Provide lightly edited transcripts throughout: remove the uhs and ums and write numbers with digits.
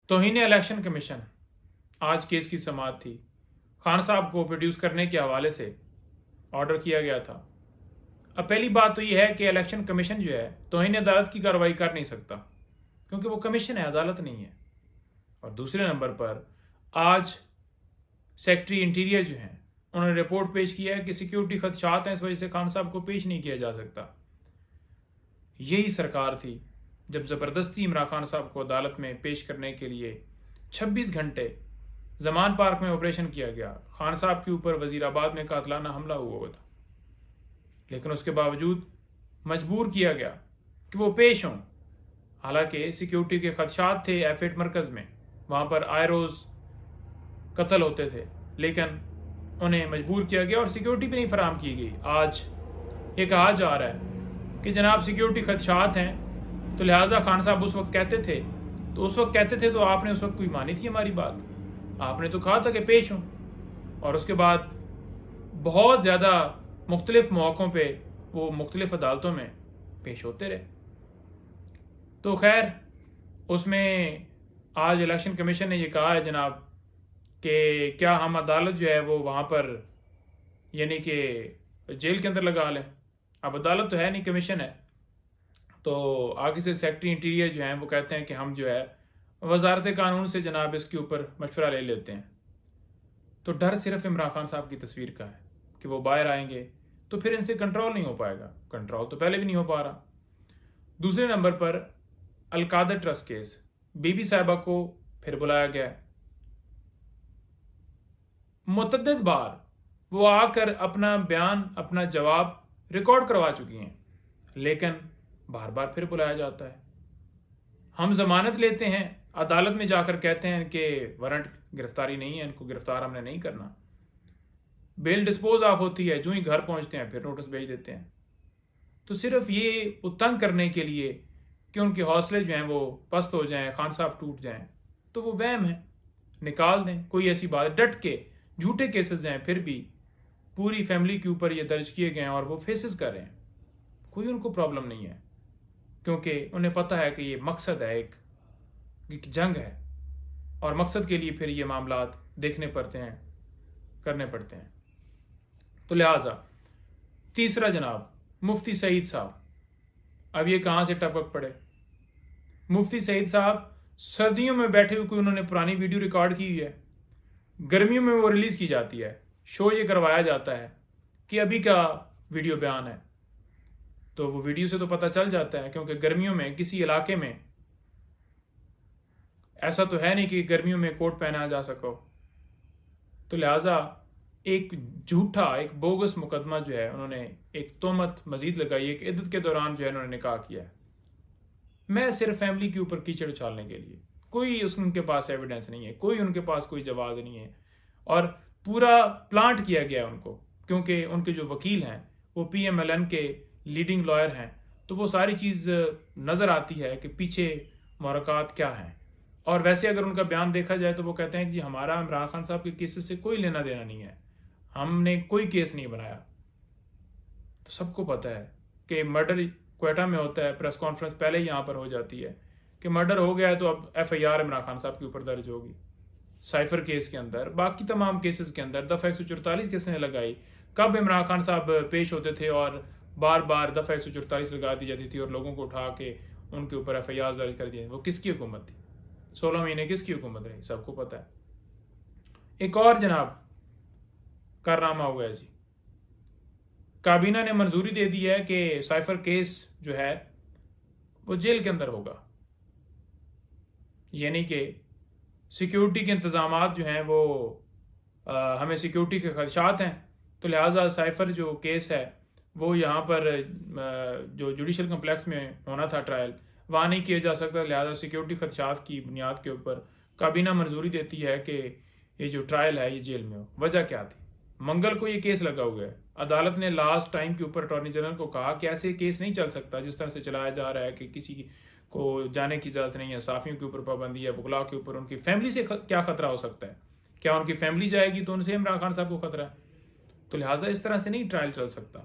तौहीन election commission आज case की समाअत थी। खान साहब को प्रोड्यूस करने के हवाले से ऑर्डर किया गया था। अब पहली बात तो यह है कि इलेक्शन कमीशन जो है तौहीन अदालत की कार्रवाई कर नहीं सकता, क्योंकि वो कमीशन है, अदालत नहीं है। और दूसरे नंबर पर आज सेक्रेटरी इंटीरियर जो हैं उन्होंने रिपोर्ट पेश किया है कि सिक्योरिटी खदशात हैं, इस वजह से खान साहब को पेश नहीं किया जा सकता। यही सरकार थी जब ज़बरदस्ती इमरान खान साहब को अदालत में पेश करने के लिए 26 घंटे जमान पार्क में ऑपरेशन किया गया। खान साहब के ऊपर वजीराबाद में कातलाना हमला हुआ था, लेकिन उसके बावजूद मजबूर किया गया कि वो पेश हों। हालांकि सिक्योरिटी के खदशात थे F8 मरकज़ में, वहाँ पर आए रोज़ कत्ल होते थे, लेकिन उन्हें मजबूर किया गया और सिक्योरिटी भी नहीं फराहम की गई। आज ये कहा जा रहा है कि जनाब सिक्योरिटी खदशात हैं, तो लिहाजा खान साहब उस वक्त कहते थे, तो आपने उस वक्त कोई मानी थी हमारी बात? आपने तो कहा था कि पेश हों, और उसके बाद बहुत ज़्यादा मुख्तलिफ मौक़ों पे वो मुख्तलिफ अदालतों में पेश होते रहे। तो खैर, उसमें आज इलेक्शन कमीशन ने यह कहा है जनाब कि क्या हम अदालत जो है वो वहाँ पर यानी कि जेल के अंदर लगा लें। अब अदालत तो है नहीं, कमीशन है। तो आगे से सेक्रेटरी इंटीरियर जो हैं वो कहते हैं कि हम जो है वजारत कानून से जनाब इसके ऊपर मशवरा ले लेते हैं। तो डर सिर्फ इमरान खान साहब की तस्वीर का है कि वो बाहर आएंगे तो फिर इनसे कंट्रोल नहीं हो पाएगा। कंट्रोल तो पहले भी नहीं हो पा रहा। दूसरे नंबर पर अलकादर ट्रस्ट केस, बीबी साहिबा को फिर बुलाया गया। मुतअद्दिद बार वो आकर अपना बयान, अपना जवाब रिकॉर्ड करवा चुकी हैं, लेकिन बार बार फिर बुलाया जाता है। हम जमानत लेते हैं, अदालत में जाकर कहते हैं कि वारंट गिरफ्तारी नहीं है, इनको गिरफ्तार हमने नहीं करना। बेल डिस्पोज ऑफ होती है, जो ही घर पहुंचते हैं फिर नोटिस भेज देते हैं। तो सिर्फ ये तंग करने के लिए कि उनके हौसले जो हैं वो पस्त हो जाएं, खान साहब टूट जाएं, तो वो वहम है, निकाल दें। कोई ऐसी बात, डट के झूठे केसेस हैं, फिर भी पूरी फैमिली के ऊपर ये दर्ज किए गए हैं और वो फेसेस कर रहे हैं। कोई उनको प्रॉब्लम नहीं है, क्योंकि उन्हें पता है कि ये मकसद है, एक जंग है, और मकसद के लिए फिर ये मामलात देखने पड़ते हैं, करने पड़ते हैं। तो लिहाजा तीसरा जनाब मुफ्ती सईद साहब, अब ये कहाँ से टपक पड़े। मुफ्ती सईद साहब सर्दियों में बैठे हुए कोई उन्होंने पुरानी वीडियो रिकॉर्ड की हुई है, गर्मियों में वो रिलीज की जाती है, शो ये करवाया जाता है कि अभी का वीडियो बयान है। तो वो वीडियो से तो पता चल जाता है, क्योंकि गर्मियों में किसी इलाके में ऐसा तो है नहीं कि गर्मियों में कोट पहना जा सको। तो लिहाजा एक झूठा, एक बोगस मुकदमा जो है उन्होंने, एक तोहमत मजीद लगाई, एक इद्दत के दौरान जो है उन्होंने निकाह किया है। मैं सिर्फ फैमिली के ऊपर कीचड़ उछालने के लिए, कोई उनके पास एविडेंस नहीं है, कोई उनके पास कोई जवाब नहीं है, और पूरा प्लांट किया गया है उनको, क्योंकि उनके जो वकील हैं वो PMLN के लीडिंग लॉयर हैं। तो वो सारी चीज़ नज़र आती है कि पीछे मुहरक़ात क्या हैं। और वैसे अगर उनका बयान देखा जाए तो वो कहते हैं कि हमारा इमरान खान साहब के केसेस से कोई लेना देना नहीं है, हमने कोई केस नहीं बनाया। तो सबको पता है कि मर्डर क्वेटा में होता है, प्रेस कॉन्फ्रेंस पहले ही यहाँ पर हो जाती है कि मर्डर हो गया है, तो अब FIR इमरान खान साहब के ऊपर दर्ज होगी। साइफर केस के अंदर, बाकी तमाम केसेस के अंदर दफ़ा 144 किसने लगाई, कब इमरान खान साहब पेश होते थे और बार बार दफ़ा 144 लगा दी जाती थी और लोगों को उठा के उनके ऊपर FIR दर्ज कर दिए। वो किसकी हुकूमत थी? 16 महीने किसकी हुकूमत रही? सबको पता है। एक और जनाब कारनामा हुआ है जी, काबीना ने मंजूरी दे दी है कि साइफर केस जो है वो जेल के अंदर होगा, यानी कि सिक्योरिटी के इंतजाम जो हैं वो हमें सिक्योरिटी के खदशात हैं, तो लिहाजा साइफर जो केस है वो यहाँ पर जो जुडिशल कम्प्लेक्स में होना था ट्रायल, वहाँ नहीं किया जा सकता। लिहाजा सिक्योरिटी खदशात की बुनियाद के ऊपर काबीना मंजूरी देती है कि ये जो ट्रायल है ये जेल में हो। वजह क्या थी? मंगल को ये केस लगा हुआ है। अदालत ने लास्ट टाइम के ऊपर अटॉर्नी जनरल को कहा कि ऐसे केस नहीं चल सकता जिस तरह से चलाया जा रहा है कि किसी को जाने की इजाज़त नहीं है, साफ़ियों के ऊपर पाबंदी है, वकला के ऊपर, उनकी फैमिली से क्या ख़तरा हो सकता है? क्या उनकी फैमिली जाएगी तो उनसे इमरान खान साहब को ख़तरा है? तो लिहाजा इस तरह से नहीं ट्रायल चल सकता।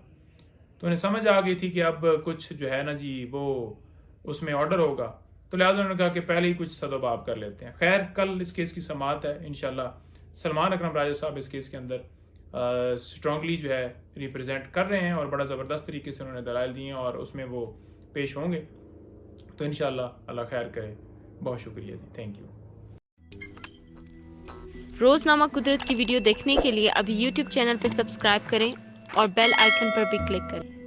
तो उन्हें समझ आ गई थी कि अब कुछ जो है ना जी वो उसमें ऑर्डर होगा, तो लिहाजा उन्होंने कहा कि पहले ही कुछ सदोबाब कर लेते हैं। खैर, कल इस केस की समाअत है इंशाल्लाह। सलमान अकरम राजा साहब इस केस के अंदर स्ट्रांगली जो है रिप्रेजेंट कर रहे हैं और बड़ा ज़बरदस्त तरीके से उन्होंने दलाइल दिए हैं और उसमें वो पेश होंगे। तो इंशाल्लाह अल्लाह खैर करे। बहुत शुक्रिया जी, थैंक यू। रोज़नामा कुदरत की वीडियो देखने के लिए अभी YouTube चैनल पर सब्सक्राइब करें और बेल आइकन पर भी क्लिक करें।